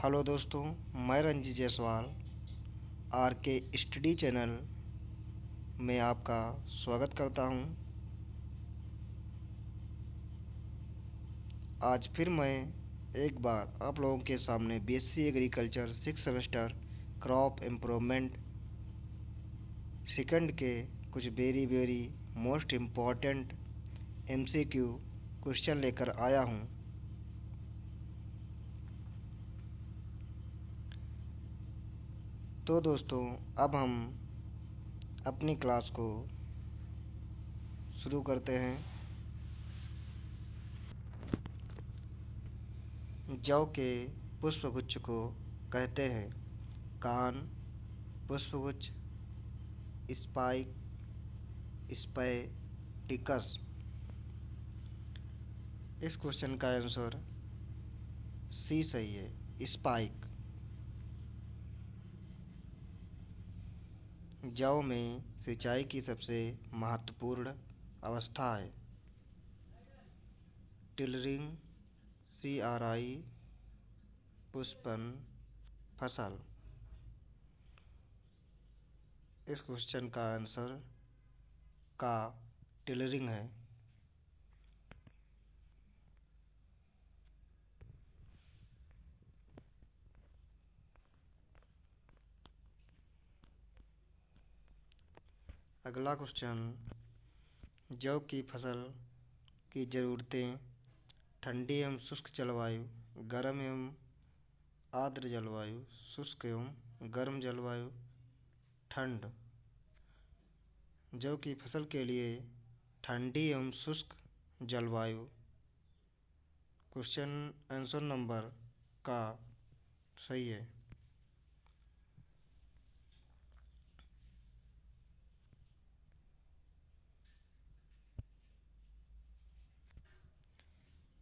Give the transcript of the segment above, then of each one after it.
Hello दोस्तों, मैं Ranjit Jaiswal are के स्टडी चैनल में आपका स्वागत करता हूं। आज फिर मैं एक बार आप लोगों के सामने BSc agriculture 6 semester crop improvement second के कुछ very most important MCQ question लेकर आया हूं। तो दोस्तों, अब हम अपनी क्लास को शुरू करते हैं। जौ के पुष्पगुच्छ को कहते हैं कान, पुष्पगुच्छ, स्पाइक, स्पैटिकस। इस क्वेश्चन का आंसर सी सही है, स्पाइक। जौ में सिंचाई की सबसे महत्वपूर्ण अवस्था है टिलरिंग, CRI, पुष्पन, फसल। इस क्वेश्चन का आंसर का टिलरिंग है। अगला क्वेश्चन, जौ की फसल की ज़रूरतें ठंडी एवं शुष्क जलवायु, गर्म एवं आर्द्र जलवायु, शुष्क एवं गर्म जलवायु, ठंड। जौ की फसल के लिए ठंडी एवं शुष्क जलवायु क्वेश्चन आंसर नंबर का सही है।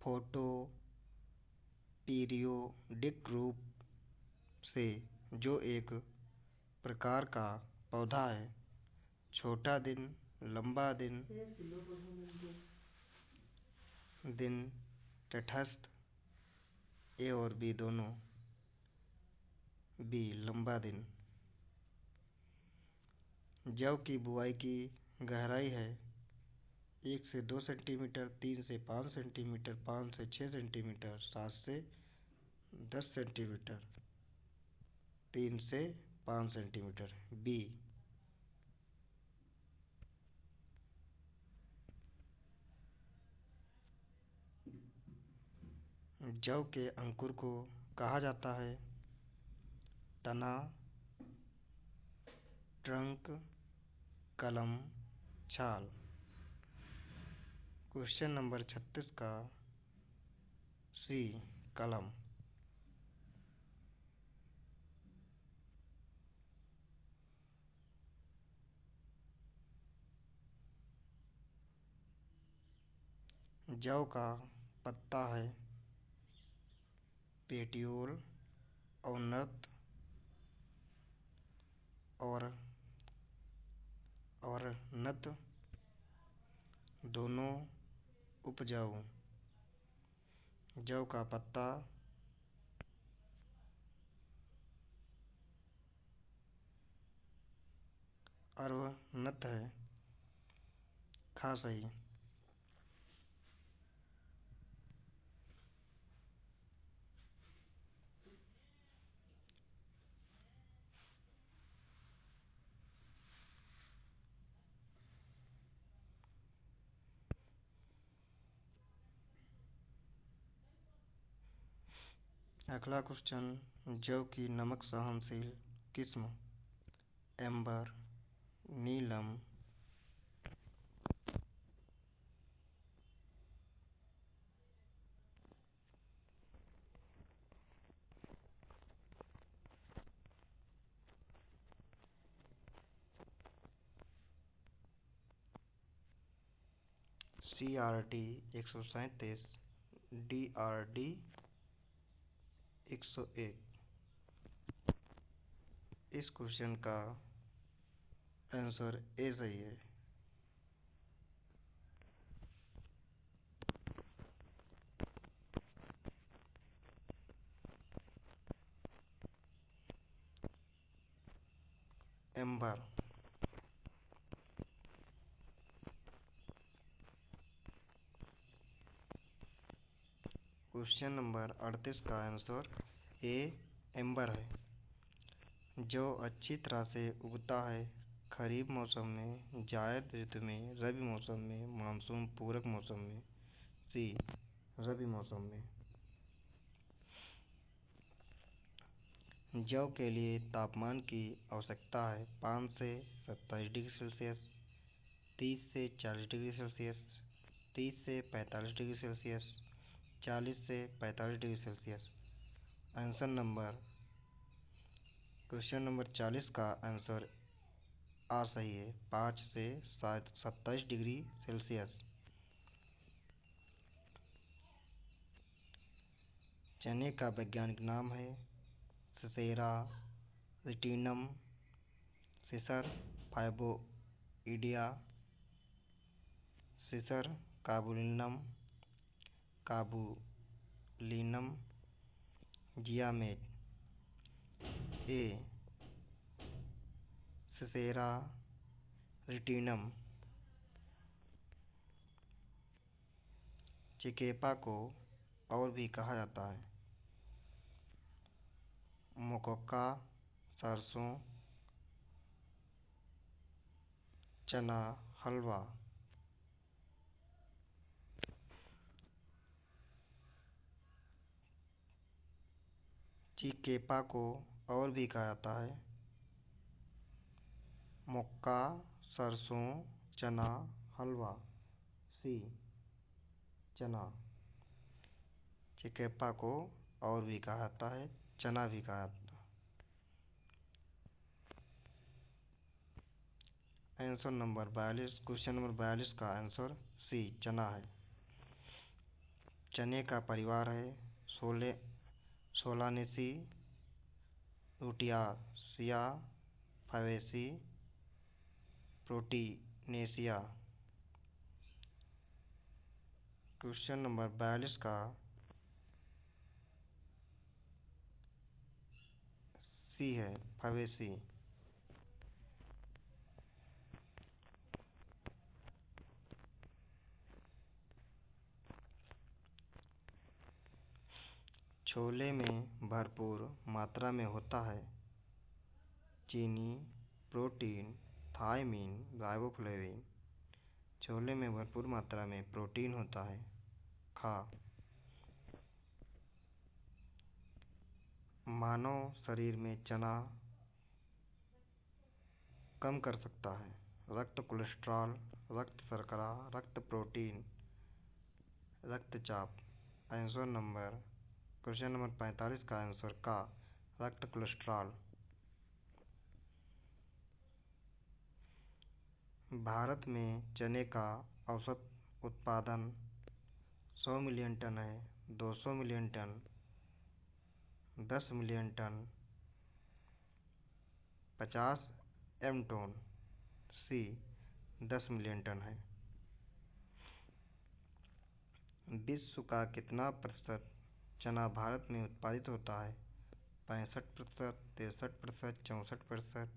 फोटो पीरियोडिक रूप से जो एक प्रकार का पौधा है, छोटा दिन, लंबा दिन, तटस्थ, ए और बी दोनों, बी लंबा दिन। जौ की बुआई की गहराई है 1 से 2 सेंटीमीटर, 3 से 5 सेंटीमीटर, 5 से 6 सेंटीमीटर, 7 से 10 सेंटीमीटर, 3 से 5 सेंटीमीटर, बी। जौ के अंकुर को कहा जाता है तना, ट्रंक, कलम, छाल। क्वेश्चन नंबर 36 का सी, कलम। जौ का पत्ता है पेटियोल, औन्नत और नत दोनों उपजाऊ। जौ का पत्ता अर्वनत है, खा सही। अगला क्वेश्चन, जौ की नमक सहनशील किस्म एम्बर, नीलम, CRD 137, DRD 101। इस क्वेश्चन का आंसर ए सही है। एम्बर। क्वेश्चन नंबर 38 का आंसर ए एम्बर है। जो अच्छी तरह से उगता है खरीफ मौसम में, जायद ऋतु में, रबी मौसम में, मानसून पूरक मौसम में। सी रबी मौसम में। जौ के लिए तापमान की आवश्यकता है 5 से 27 डिग्री सेल्सियस, 30 से 40 डिग्री सेल्सियस, 30 से 45 डिग्री सेल्सियस, 40 से 45 degree Celsius. Answer number question number 40 का आंसर आ सही है 5 से 27 डिग्री सेल्सियस। चने का वैज्ञानिक नाम है सिसेरा रिटिनम, सिसर फाइबोइडिया, सिसर काबुलिनम, काबुलिनम जियामेट। ए सिसेरा रिटिनम। चिकेपा को और भी कहा जाता है मोकोका, सरसों, चना, हलवा। चिकेपा को और भी कहा जाता है मक्का, सरसों, चना, हलवा। सी चना। चिकेपा को और भी कहा जाता है चना भी कहा जाता है। आंसर नंबर 42, क्वेश्चन नंबर 42 का आंसर सी चना है। चने का परिवार है सोलानेसी, रूटियासिया, फैबेसी, प्रोटीनेसिया। क्वेश्चन नंबर 42 का सी है फैबेसी। छोले में भरपूर मात्रा में होता है चीनी, प्रोटीन, थायमीन, राइबोफ्लेविन। छोले में भरपूर मात्रा में प्रोटीन होता है। खा। मानव शरीर में चना कम कर सकता है रक्त कोलेस्ट्रॉल, रक्त शर्करा, रक्त प्रोटीन, रक्तचाप। आंसर नंबर क्वेश्चन नंबर 45 का आंसर का रक्त कोलेस्ट्रॉल। भारत में चने का औसत उत्पादन 100 मिलियन टन है, 200 million ton, 10 million ton, 50 M ton. सी 10 मिलियन टन है। विश्व का कितना प्रतिशत चना भारत में उत्पादित होता है 65%, 63%, 64%,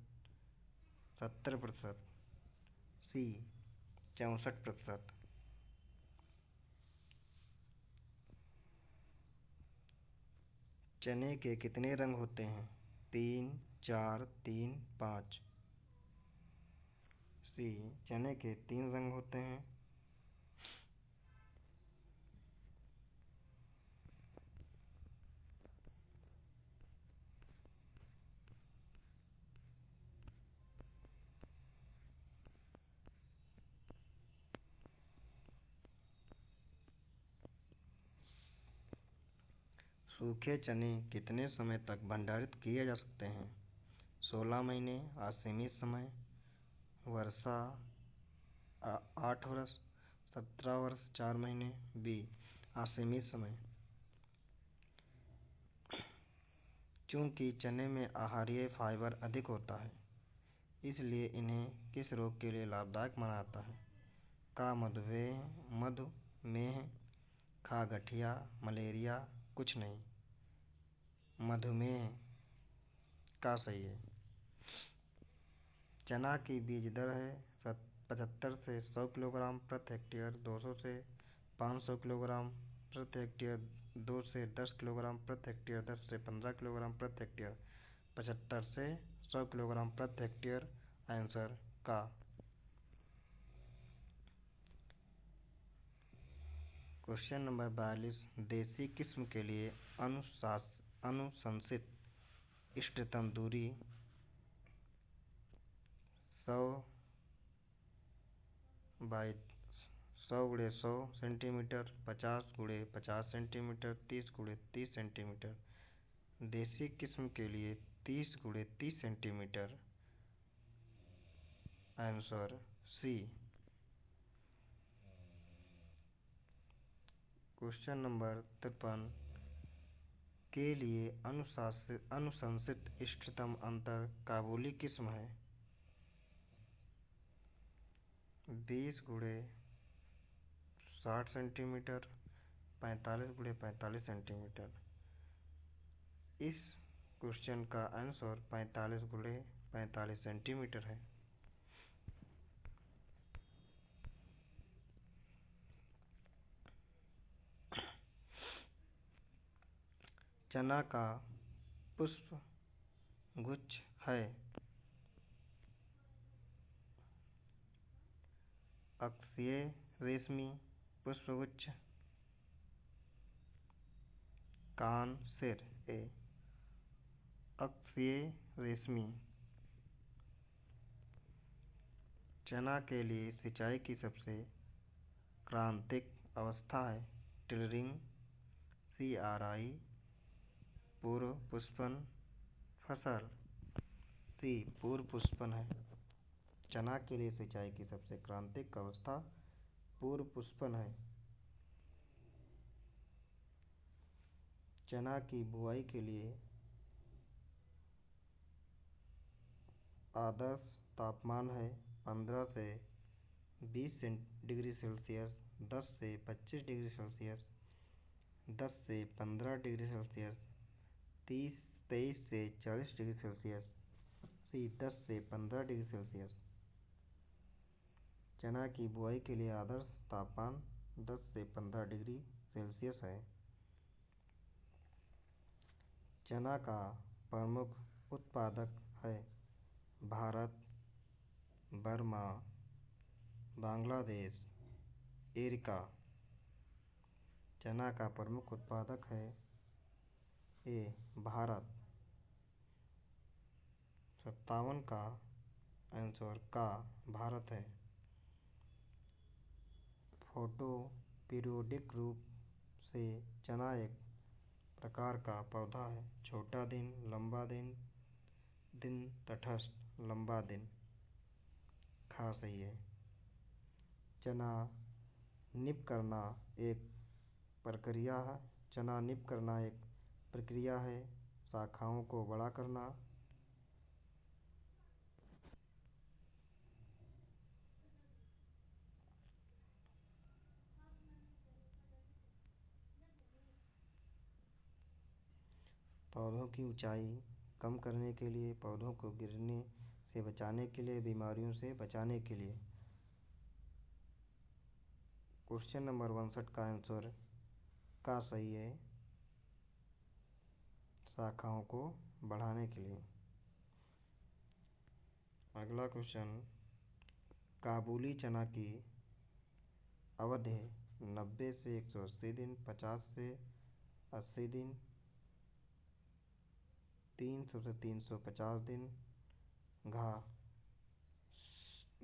70%। सी 64%। चने के कितने रंग होते हैं 3, 4, 3, 5। सी चने के 3 रंग होते हैं। सूखे चने कितने समय तक भंडारित किए जा सकते हैं 16 महीने, असीमित समय, वर्षा, 8 वर्ष, 17 वर्ष, 4 महीने। बी असीमित समय। चूंकि चने में आहारीय फाइबर अधिक होता है इसलिए इन्हें किस रोग के लिए लाभदायक माना जाता है का मधुमेह, खा गठिया, मलेरिया। कुछ नहीं। मधुमेह का सही है। चना की बीज दर है 75 से 100 किलोग्राम प्रति हेक्टेयर, 200 से 500 किलोग्राम प्रति हेक्टेयर, 2 से 10 किलोग्राम प्रति हेक्टेयर, 10 से 15 किलोग्राम प्रति हेक्टेयर, 75 से 100 किलोग्राम प्रति हेक्टेयर। आंसर का। क्वेश्चन नंबर 42, देसी किस्म के लिए अनुशंसित इष्टतम दूरी 100 बाई 100 × 100 सेंटीमीटर, 50 × 50 सेंटीमीटर, 30 × 30 सेंटीमीटर। देसी किस्म के लिए 30 × 30 centimetre. Answer c. Question number 53, के लिए अनुशंसित इष्टतम अंतर काबुली किस्म है 20 × 60 सेंटीमीटर, 45 × 45 सेंटीमीटर। इस क्वेश्चन का आंसर 45 × 45 सेंटीमीटर है। चना का पुष्प गुच्छ है अक्षीय रेशमी पुष्पगुच्छ, कान सिर। ए अक्षीय रेशमी। चना के लिए सिंचाई की सबसे क्रांतिक अवस्था है टिलरिंग, CRI, पूर्व पुष्पन, फसल। सी पूर्व पुष्पन है। चना के लिए सिंचाई की सबसे क्रांतिक अवस्था पूर्व पुष्पन है। चना की बुआई के लिए आदर्श तापमान है 15 से 20 डिग्री सेल्सियस, 10 से 25 डिग्री सेल्सियस, 10 से 15 डिग्री सेल्सियस, 23 से 40 डिग्री सेल्सियस। सी 10 से 15 डिग्री सेल्सियस। चना की बुआई के लिए आदर्श तापमान 10 से 15 डिग्री सेल्सियस है। चना का प्रमुख उत्पादक है भारत, बर्मा, बांग्लादेश, अफ्रीका। चना का प्रमुख उत्पादक है ए भारत। 57 का आंसर का भारत है। फोटो पीरियोडिक रूप से चना एक प्रकार का पौधा है। छोटा दिन, लंबा दिन, दिन तटस्थ, लंबा दिन। खा सही है। चना निप करना एक प्रक्रिया है। चना निप करना एक प्रक्रिया है। शाखाओं को बड़ा करना। पौधों की ऊंचाई कम करने के लिए, पौधों को गिरने से बचाने के लिए, बीमारियों से बचाने के लिए। क्वेश्चन नंबर 62 का आंसर का सही है, शाखाओं को बढ़ाने के लिए। अगला क्वेश्चन, काबुली चना की अवधि 90 से 180 दिन, 50 से 80 दिन, 300 से 350 दिन, घा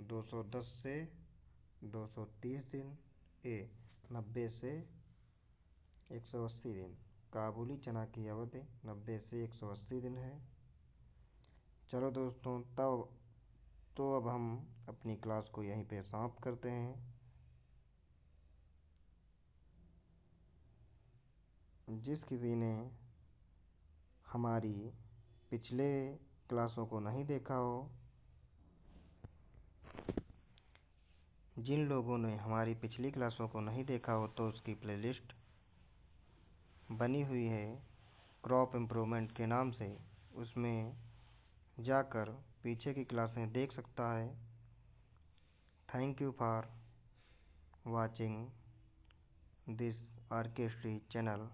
210 से 230 दिन। ए 90 से 180 दिन। काबुली चना की अवधि 90 से 180 दिन है। चलो दोस्तों, तो अब हम अपनी क्लास को यहीं पे समाप्त करते हैं। जिस किसी ने हमारी पिछले क्लासों को नहीं देखा हो, जिन लोगों ने हमारी पिछली क्लासों को नहीं देखा हो, तो उसकी प्लेलिस्ट बनी हुई है क्रॉप इम्प्रूवमेंट के नाम से। उसमें जाकर पीछे की क्लासें देख सकता है। Thank you for watching this आर्केस्ट्री चैनल।